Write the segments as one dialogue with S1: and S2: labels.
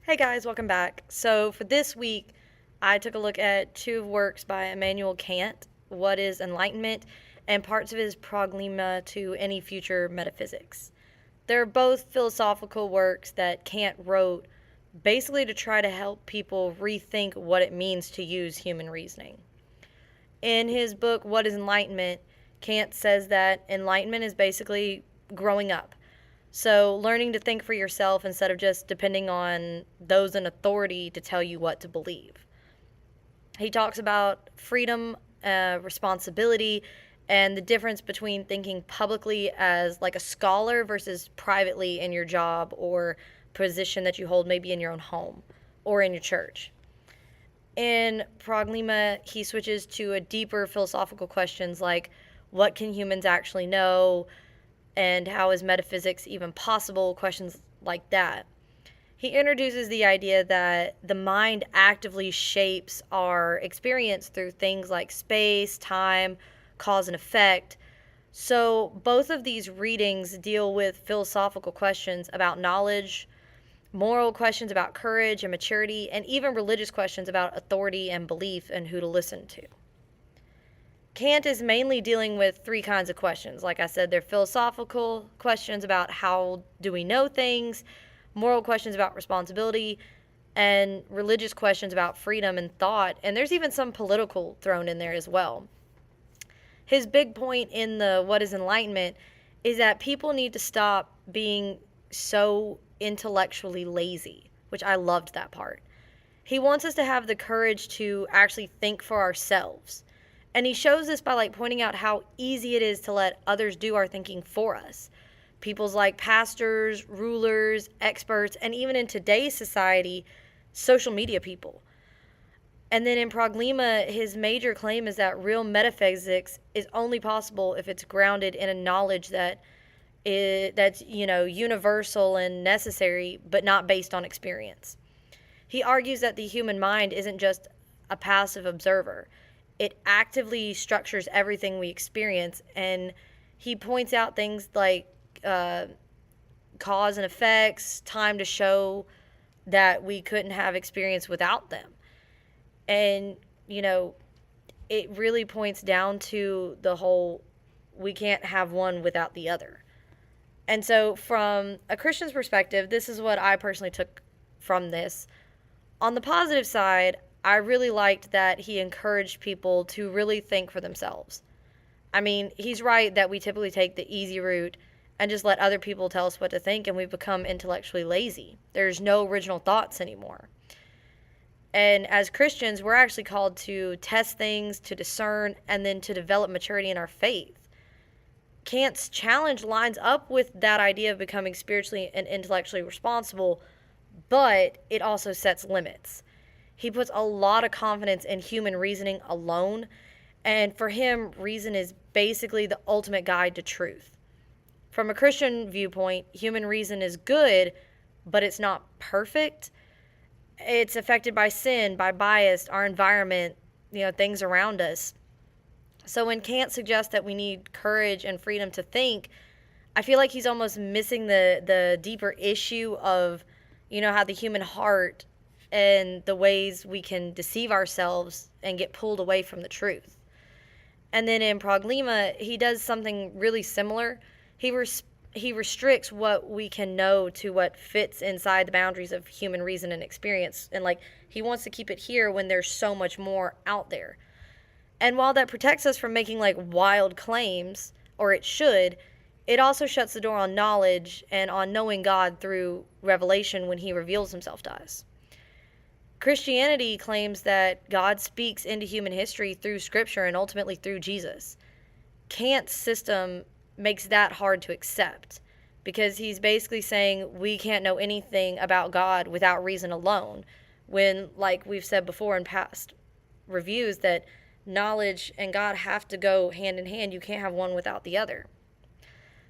S1: Hey guys, welcome back. So for this week, I took a look at two works by Immanuel Kant, What is Enlightenment, and parts of his Prolegomena to Any Future Metaphysics. They're both philosophical works that Kant wrote basically to try to help people rethink what it means to use human reasoning. In his book, What is Enlightenment, Kant says that enlightenment is basically growing up. So, learning to think for yourself instead of just depending on those in authority to tell you what to believe. He talks about freedom, responsibility, and the difference between thinking publicly as like a scholar versus privately in your job or position that you hold maybe in your own home or in your church. In Prolegomena, he switches to a deeper philosophical questions like what can humans actually know, and how is metaphysics even possible, questions like that. He introduces the idea that the mind actively shapes our experience through things like space, time, cause and effect. So both of these readings deal with philosophical questions about knowledge, moral questions about courage and maturity, and even religious questions about authority and belief and who to listen to. Kant is mainly dealing with three kinds of questions. Like I said, they're philosophical questions about how do we know things, moral questions about responsibility, and religious questions about freedom and thought. And there's even some political thrown in there as well. His big point in the What is Enlightenment is that people need to stop being so intellectually lazy, which I loved that part. He wants us to have the courage to actually think for ourselves. And he shows this by pointing out how easy it is to let others do our thinking for us. People's like pastors, rulers, experts, and even in today's society, social media people. And then in Prolegomena, his major claim is that real metaphysics is only possible if it's grounded in a knowledge that's universal and necessary, but not based on experience. He argues that the human mind isn't just a passive observer. It actively structures everything we experience, and he points out things like cause and effects, time to show that we couldn't have experience without them. And, it really points down to the whole we can't have one without the other. And so, from a Christian's perspective, this is what I personally took from this. On the positive side, I really liked that he encouraged people to really think for themselves. I mean, he's right that we typically take the easy route and just let other people tell us what to think, and we've become intellectually lazy. There's no original thoughts anymore. And as Christians, we're actually called to test things, to discern, and then to develop maturity in our faith. Kant's challenge lines up with that idea of becoming spiritually and intellectually responsible, but it also sets limits. He puts a lot of confidence in human reasoning alone, and for him, reason is basically the ultimate guide to truth. From a Christian viewpoint, human reason is good, but it's not perfect. It's affected by sin, by bias, our environment, things around us. So when Kant suggests that we need courage and freedom to think, I feel like he's almost missing the deeper issue of, how the human heart and the ways we can deceive ourselves and get pulled away from the truth. And then in Prolegomena, he does something really similar. He restricts what we can know to what fits inside the boundaries of human reason and experience. And he wants to keep it here when there's so much more out there. And while that protects us from making wild claims, or it should, it also shuts the door on knowledge and on knowing God through revelation when he reveals himself to us. Christianity claims that God speaks into human history through Scripture and ultimately through Jesus. Kant's system makes that hard to accept because he's basically saying we can't know anything about God without reason alone, when, like we've said before in past reviews, that knowledge and God have to go hand in hand. You can't have one without the other.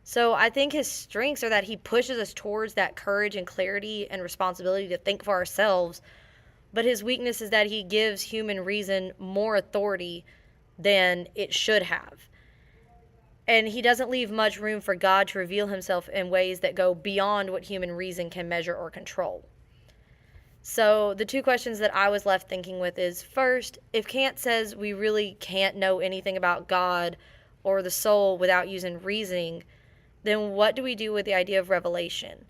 S1: So I think his strengths are that he pushes us towards that courage and clarity and responsibility to think for ourselves, but his weakness is that he gives human reason more authority than it should have. And he doesn't leave much room for God to reveal himself in ways that go beyond what human reason can measure or control. So the two questions that I was left thinking with is, first, if Kant says we really can't know anything about God or the soul without using reasoning, then what do we do with the idea of revelation?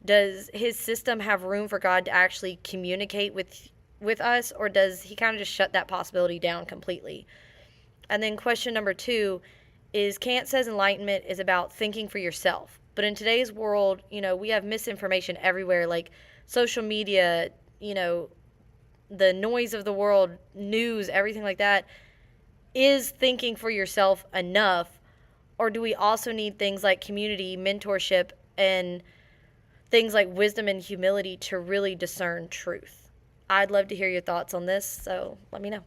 S1: Does his system have room for God to actually communicate with us, or does he kind of just shut that possibility down completely? And then question number two is, Kant says enlightenment is about thinking for yourself. But in today's world, we have misinformation everywhere, like social media, the noise of the world, news, everything like that. Is thinking for yourself enough? Or do we also need things like community, mentorship, and things like wisdom and humility to really discern truth? I'd love to hear your thoughts on this, so let me know.